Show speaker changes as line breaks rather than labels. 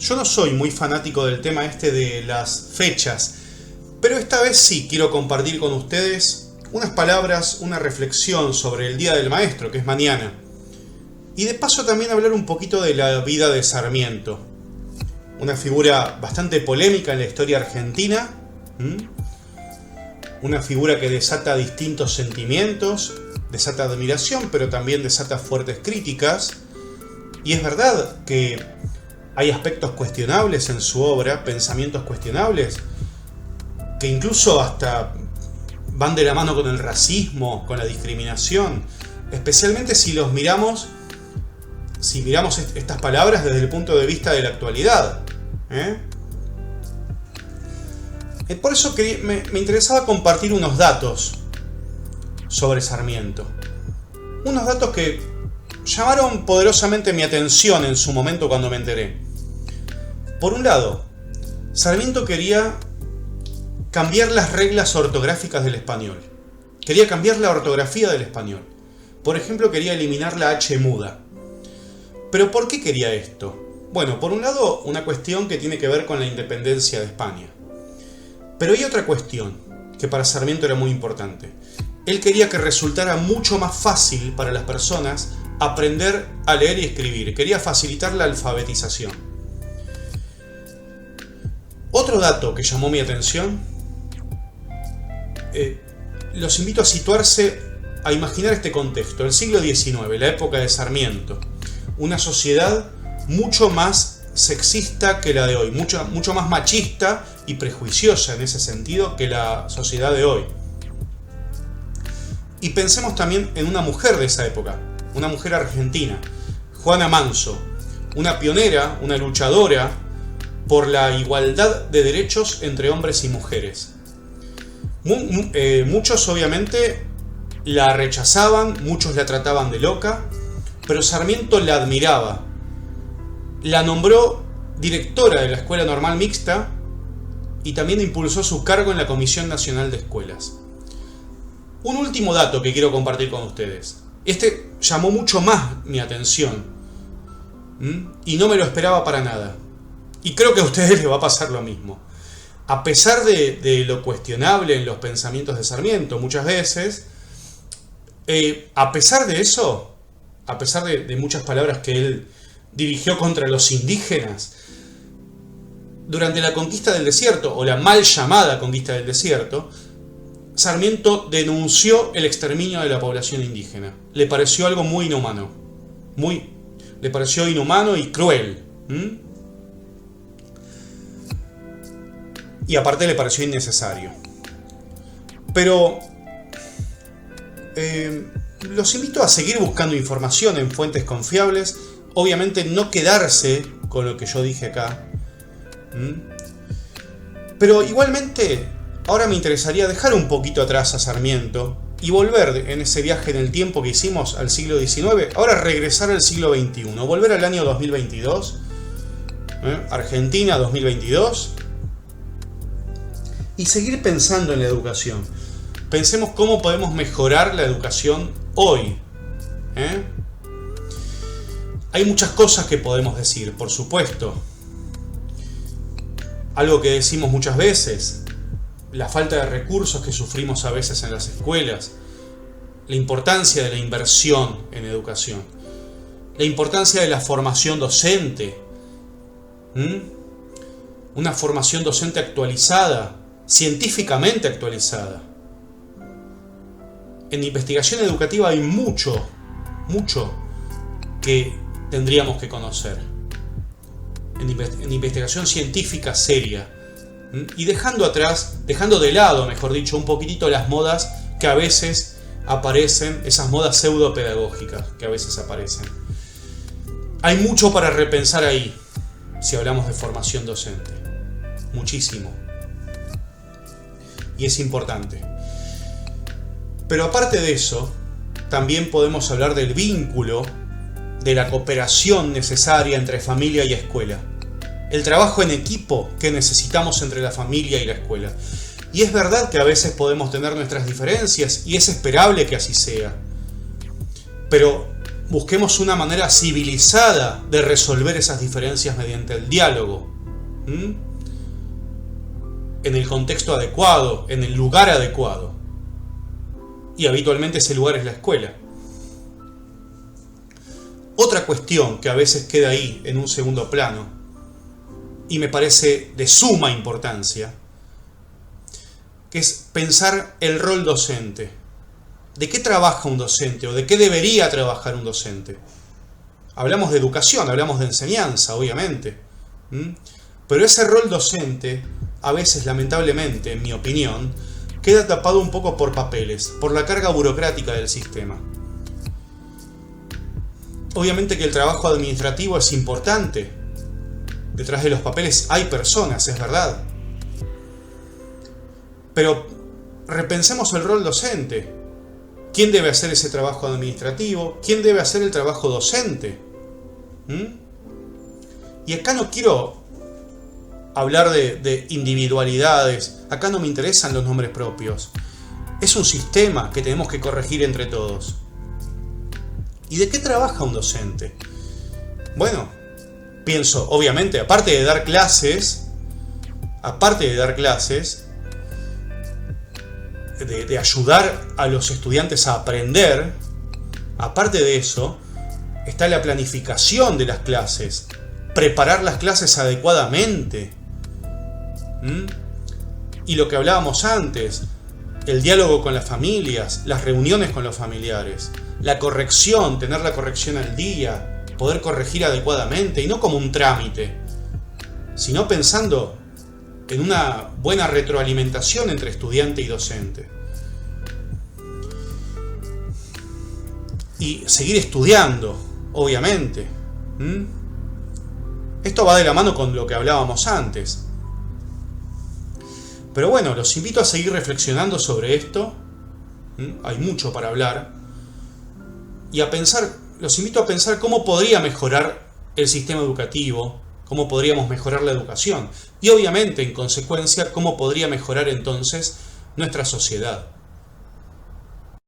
Yo no soy muy fanático del tema este de las fechas, pero esta vez sí quiero compartir con ustedes unas palabras, una reflexión sobre el Día del Maestro, que es mañana. Y de paso también hablar un poquito de la vida de Sarmiento. Una figura bastante polémica en la historia argentina. Una figura que desata distintos sentimientos, desata admiración, pero también desata fuertes críticas. Y es verdad que hay aspectos cuestionables en su obra, pensamientos cuestionables, que incluso hasta van de la mano con el racismo, con la discriminación, especialmente si miramos estas palabras desde el punto de vista de la actualidad. Por eso me interesaba compartir unos datos sobre Sarmiento. Unos datos que llamaron poderosamente mi atención en su momento cuando me enteré. Por un lado, Sarmiento quería cambiar las reglas ortográficas del español. Quería cambiar la ortografía del español. Por ejemplo, quería eliminar la H muda. ¿Pero por qué quería esto? Bueno, por un lado, una cuestión que tiene que ver con la independencia de España. Pero hay otra cuestión que para Sarmiento era muy importante. Él quería que resultara mucho más fácil para las personas aprender a leer y escribir. Quería facilitar la alfabetización. Otro dato que llamó mi atención, los invito a situarse, a imaginar este contexto, el siglo XIX, la época de Sarmiento. Una sociedad mucho más sexista que la de hoy, mucho más machista y prejuiciosa en ese sentido que la sociedad de hoy. Y pensemos también en una mujer de esa época, una mujer argentina, Juana Manso, una pionera, una luchadora por la igualdad de derechos entre hombres y mujeres. Muchos obviamente la rechazaban, muchos la trataban de loca, pero Sarmiento la admiraba. La nombró directora de la Escuela Normal Mixta y también impulsó su cargo en la Comisión Nacional de Escuelas. Un último dato que quiero compartir con ustedes. Este llamó mucho más mi atención y no me lo esperaba para nada. Y creo que a ustedes les va a pasar lo mismo. A pesar de lo cuestionable en los pensamientos de Sarmiento muchas veces, a pesar de eso, a pesar de muchas palabras que él dirigió contra los indígenas, durante la conquista del desierto, o la mal llamada conquista del desierto, Sarmiento denunció el exterminio de la población indígena. Le pareció algo muy inhumano. Le pareció inhumano y cruel. Y aparte le pareció innecesario. Pero los invito a seguir buscando información en fuentes confiables. Obviamente no quedarse con lo que yo dije acá. Pero igualmente, ahora me interesaría dejar un poquito atrás a Sarmiento y volver en ese viaje en el tiempo que hicimos al siglo XIX, ahora regresar al siglo XXI, volver al año 2022, Argentina 2022, y seguir pensando en la educación. Pensemos cómo podemos mejorar la educación hoy. Hay muchas cosas que podemos decir, por supuesto. Algo que decimos muchas veces, la falta de recursos que sufrimos a veces en las escuelas, la importancia de la inversión en educación, la importancia de la formación docente, una formación docente actualizada, científicamente actualizada. En investigación educativa hay mucho que tendríamos que conocer. En investigación científica seria. Y dejando de lado, mejor dicho, un poquitito las modas que a veces aparecen, esas modas pseudopedagógicas que a veces aparecen. Hay mucho para repensar ahí, si hablamos de formación docente. Muchísimo. Y es importante. Pero aparte de eso, también podemos hablar del vínculo, de la cooperación necesaria entre familia y escuela. El trabajo en equipo que necesitamos entre la familia y la escuela. Y es verdad que a veces podemos tener nuestras diferencias y es esperable que así sea. Pero busquemos una manera civilizada de resolver esas diferencias mediante el diálogo. En el contexto adecuado, en el lugar adecuado. Y habitualmente ese lugar es la escuela. Otra cuestión que a veces queda ahí en un segundo plano, y me parece de suma importancia, que es pensar el rol docente. ¿De qué trabaja un docente o de qué debería trabajar un docente? Hablamos de educación, hablamos de enseñanza, obviamente. Pero ese rol docente, a veces, lamentablemente, en mi opinión, queda tapado un poco por papeles, por la carga burocrática del sistema. Obviamente que el trabajo administrativo es importante. Detrás de los papeles hay personas, es verdad. Pero repensemos el rol docente. ¿Quién debe hacer ese trabajo administrativo? ¿Quién debe hacer el trabajo docente? Y acá no quiero hablar de individualidades. Acá no me interesan los nombres propios. Es un sistema que tenemos que corregir entre todos. ¿Y de qué trabaja un docente? Bueno, pienso, obviamente, aparte de dar clases, de ayudar a los estudiantes a aprender, aparte de eso, está la planificación de las clases, preparar las clases adecuadamente. Y lo que hablábamos antes, el diálogo con las familias, las reuniones con los familiares, la corrección, tener la corrección al día, poder corregir adecuadamente y no como un trámite, sino pensando en una buena retroalimentación entre estudiante y docente. Y seguir estudiando, obviamente. Esto va de la mano con lo que hablábamos antes. Pero bueno, los invito a seguir reflexionando sobre esto. Hay mucho para hablar. Y los invito a pensar cómo podría mejorar el sistema educativo, cómo podríamos mejorar la educación. Y obviamente, en consecuencia, cómo podría mejorar entonces nuestra sociedad.